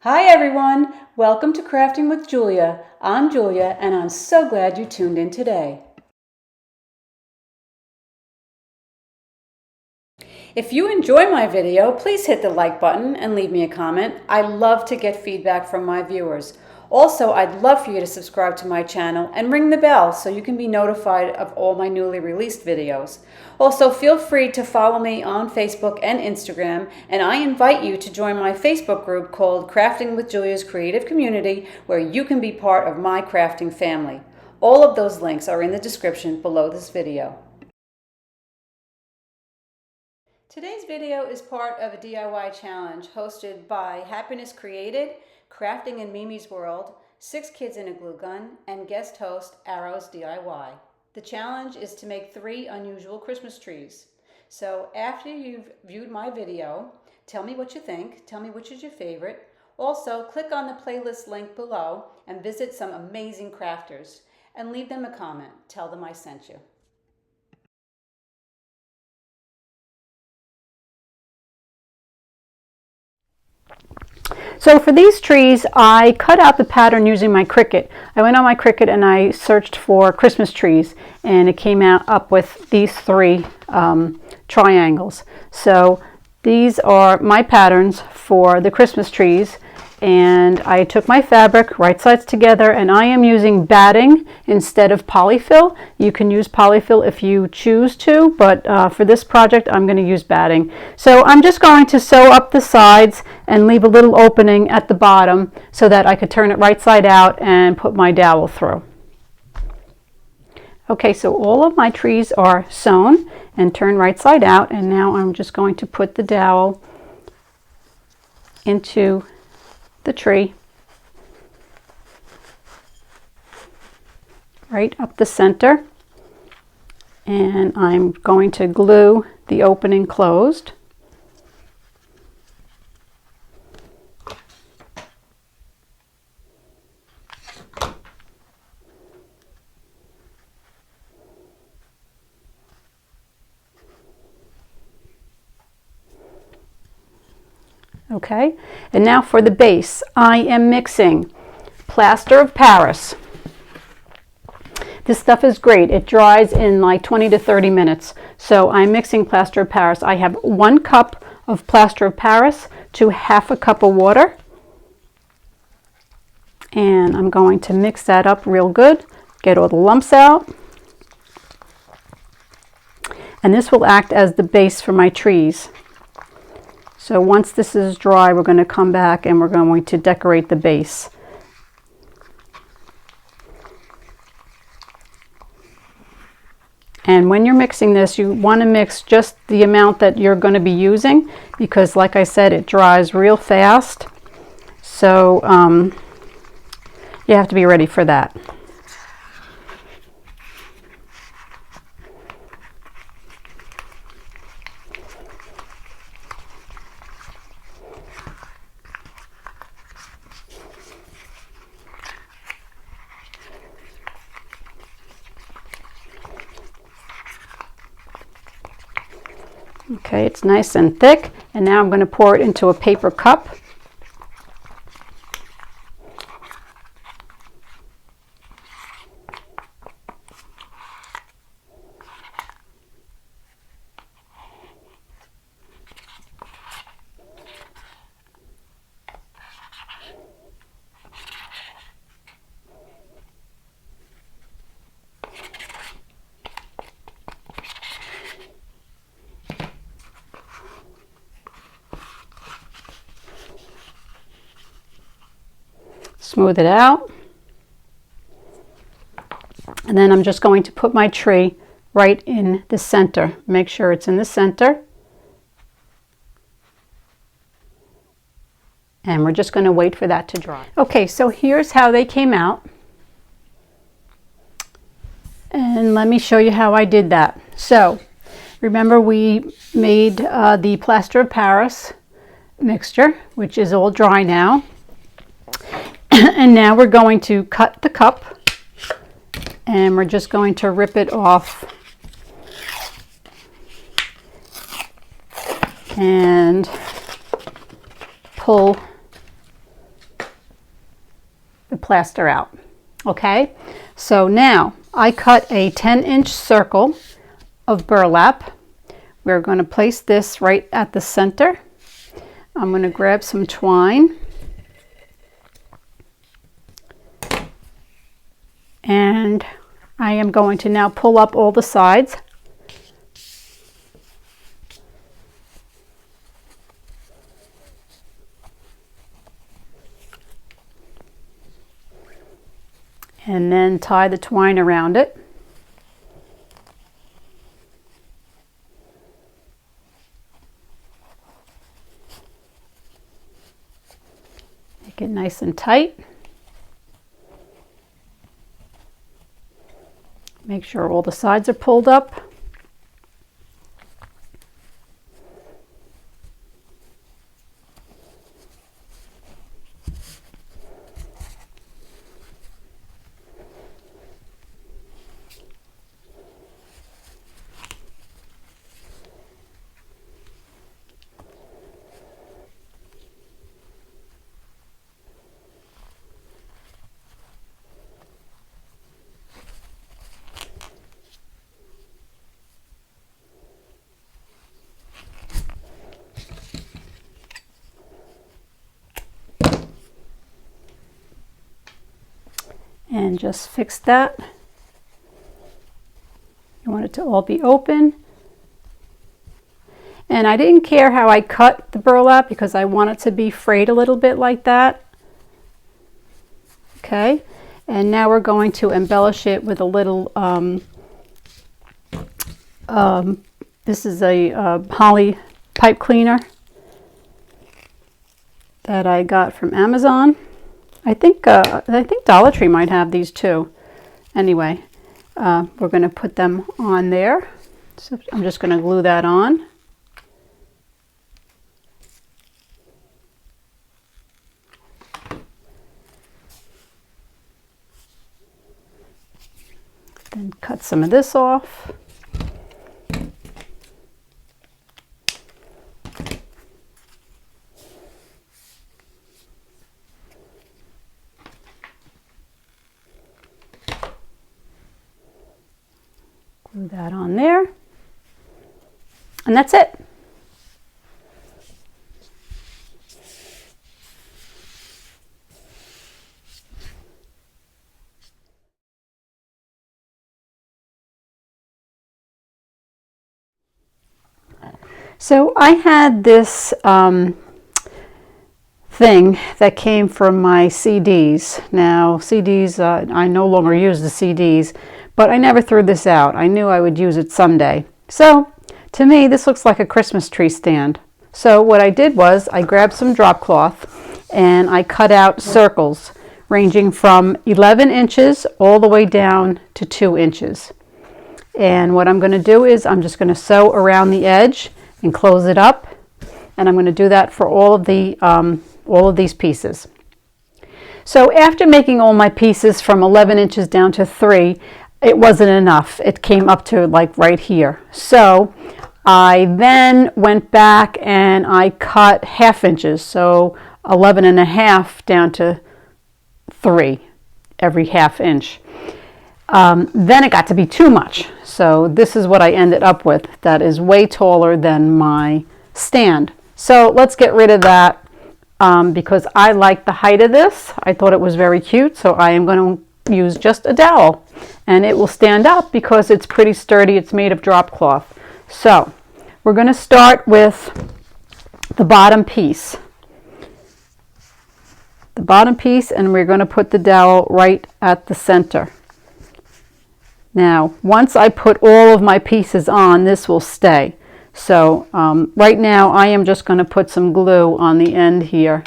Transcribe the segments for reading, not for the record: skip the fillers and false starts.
Hi everyone, welcome to Crafting with Giulia. I'm Giulia and I'm so glad you tuned in today. If you enjoy my video, please hit the like button and leave me a comment. I love to get feedback from my viewers. Also, I'd love for you to subscribe to my channel and ring the bell so you can be notified of all my newly released videos. Also, feel free to follow me on Facebook and Instagram, and I invite you to join my Facebook group called Crafting with Giulia's Creative Community, where you can be part of my crafting family. All of those links are in the description below this video. Today's video is part of a DIY challenge hosted by Happiness Created, Crafting in Mimi's World, 6 Kids in a Glue Gun, and guest host Arrows DIY. The challenge is to make 3 unusual Christmas trees. So after you've viewed my video, tell me what you think, tell me which is your favorite. Also, click on the playlist link below and visit some amazing crafters and leave them a comment. Tell them I sent you. So for these trees, I cut out the pattern using my Cricut. I went on my Cricut and I searched for Christmas trees, and it came out up with these 3 triangles. So these are my patterns for the Christmas trees, and I took my fabric, right sides together, and I am using batting instead of polyfill. You can use polyfill if you choose to, but for this project I'm going to use batting. So I'm just going to sew up the sides and leave a little opening at the bottom so that I could turn it right side out and put my dowel through. Okay, so all of my trees are sewn and turned right side out, and now I'm just going to put the dowel into the tree right up the center, and I'm going to glue the opening closed. Okay, and now for the base, I am mixing plaster of Paris. This stuff is great. It dries in like 20 to 30 minutes. So I'm mixing plaster of Paris. I have 1 cup of plaster of Paris to half a cup of water. And I'm going to mix that up real good, get all the lumps out. And this will act as the base for my trees. So once this is dry, we're going to come back and we're going to decorate the base. And when you're mixing this, you want to mix just the amount that you're going to be using, because like I said, it dries real fast. So you have to be ready for that. Okay, it's nice and thick, and now I'm going to pour it into a paper cup. Smooth it out, and then I'm just going to put my tree right in the center. Make sure it's in the center, and we're just going to wait for that to dry. Okay, so here's how they came out, and let me show you how I did that. So remember, we made the plaster of Paris mixture, which is all dry now. And now we're going to cut the cup, and we're just going to rip it off and pull the plaster out. Okay, so now I cut a 10-inch circle of burlap. We're going to place this right at the center. I'm going to grab some twine and I am going to now pull up all the sides. And then tie the twine around it. Make it nice and tight. Make sure all the sides are pulled up. And just fix that. You want it to all be open. And I didn't care how I cut the burlap because I want it to be frayed a little bit like that. Okay, and now we're going to embellish it with a little, this is a Holly pipe cleaner that I got from Amazon. I think Dollar Tree might have these too. Anyway, we're going to put them on there. So I'm just going to glue that on. Then cut some of this off. Glue that on there, and that's it. So I had this thing that came from my CDs. Now CDs, I no longer use the CDs, but I never threw this out. I knew I would use it someday. So to me, this looks like a Christmas tree stand. So what I did was I grabbed some drop cloth and I cut out circles ranging from 11 inches all the way down to 2 inches. And what I'm going to do is I'm just going to sew around the edge and close it up. And I'm going to do that for all of these pieces. So after making all my pieces from 11 inches down to 3, it wasn't enough. It came up to like right here. So I then went back and I cut 1/2 inches. So 11.5 down to 3 every 1/2 inch. Then it got to be too much. So this is what I ended up with. That is way taller than my stand. So let's get rid of that because I like the height of this. I thought it was very cute. So I am going to use just a dowel and it will stand up because it's pretty sturdy. It's made of drop cloth. So we're going to start with the bottom piece. The bottom piece, and we're going to put the dowel right at the center. Now, once I put all of my pieces on, this will stay. So right now I am just going to put some glue on the end here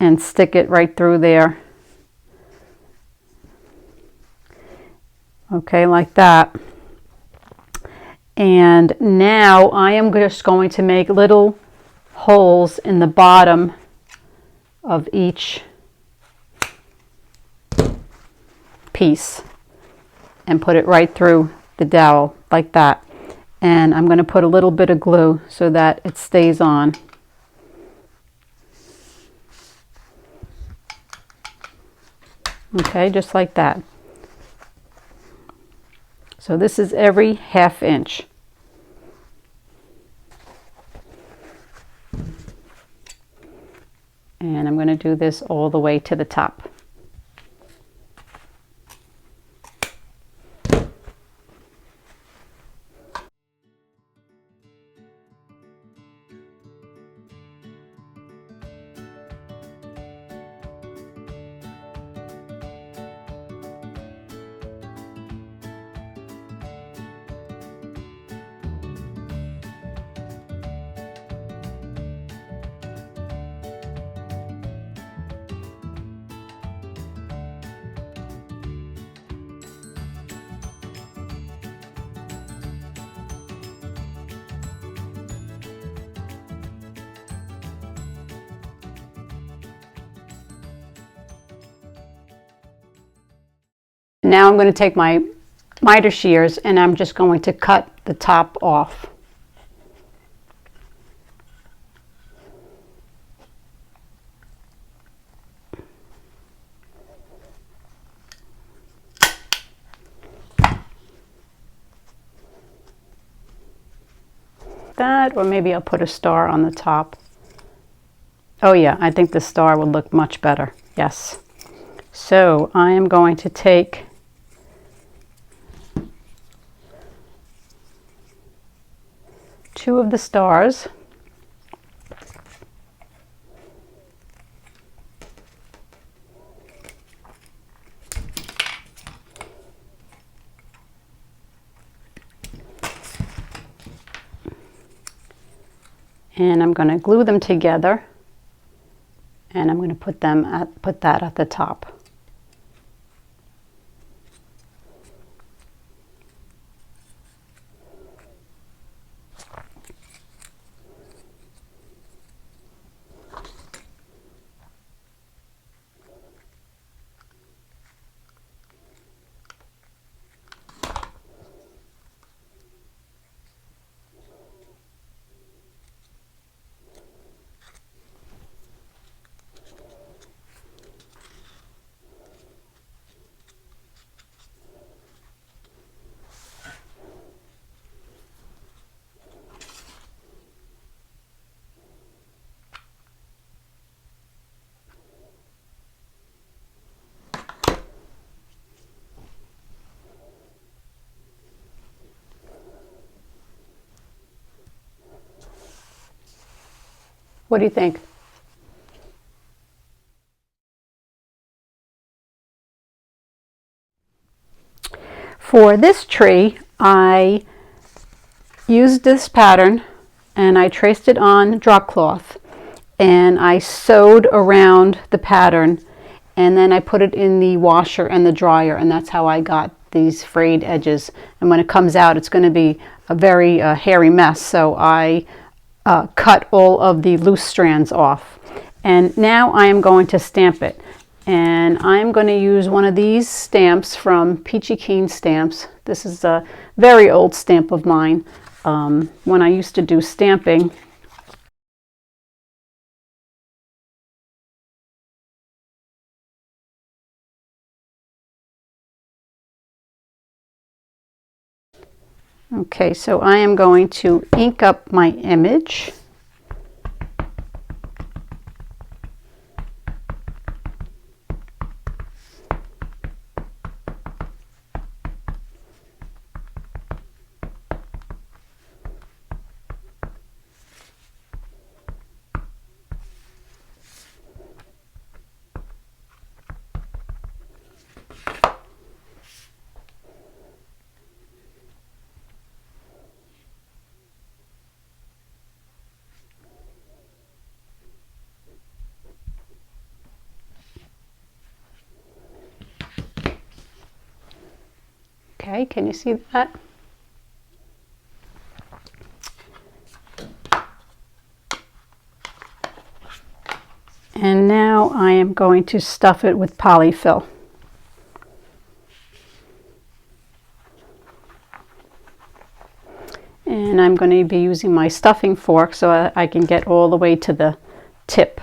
and stick it right through there. Okay, like that. And now I am just going to make little holes in the bottom of each piece and put it right through the dowel like that. And I'm going to put a little bit of glue so that it stays on. Okay, just like that. So this is every 1/2 inch. And I'm going to do this all the way to the top. Now I'm going to take my miter shears and I'm just going to cut the top off. That, or maybe I'll put a star on the top. Oh yeah, I think the star would look much better. Yes. So I am going to take two of the stars. And I'm going to glue them together, and I'm going to put that at the top. What do you think? For this tree, I used this pattern and I traced it on drop cloth, and I sewed around the pattern, and then I put it in the washer and the dryer, and that's how I got these frayed edges. And when it comes out, it's going to be a very hairy mess, so I cut all of the loose strands off. And now I am going to stamp it, and I'm going to use one of these stamps from Peachy Keen Stamps. This is a very old stamp of mine. When I used to do stamping, okay, so I am going to ink up my image. Okay, can you see that? And now I am going to stuff it with polyfill. And I'm going to be using my stuffing fork so I can get all the way to the tip.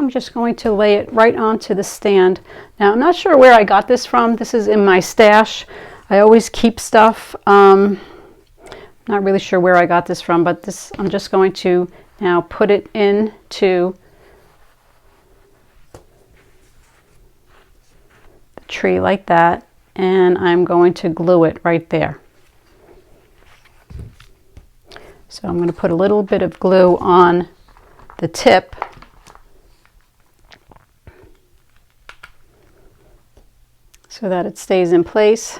I'm just going to lay it right onto the stand. Now, I'm not sure where I got this from. This is in my stash. I always keep stuff. Not really sure where I got this from, but this, I'm just going to now put it into the tree like that, and I'm going to glue it right there. So I'm going to put a little bit of glue on the tip so that it stays in place.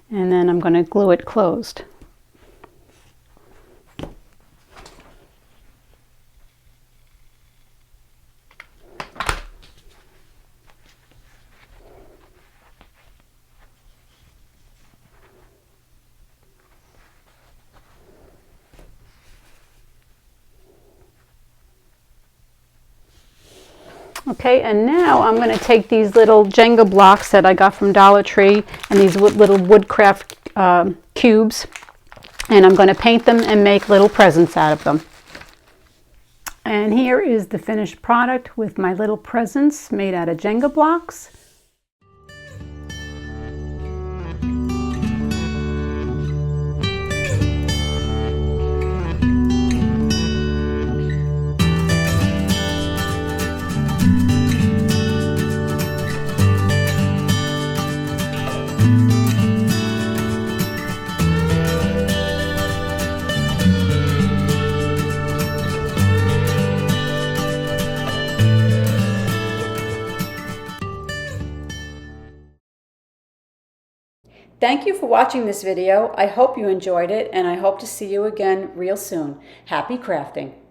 And then I'm going to glue it closed. Okay, and now I'm going to take these little Jenga blocks that I got from Dollar Tree and these little woodcraft cubes, and I'm going to paint them and make little presents out of them. And here is the finished product with my little presents made out of Jenga blocks. Thank you for watching this video. I hope you enjoyed it, and I hope to see you again real soon. Happy crafting!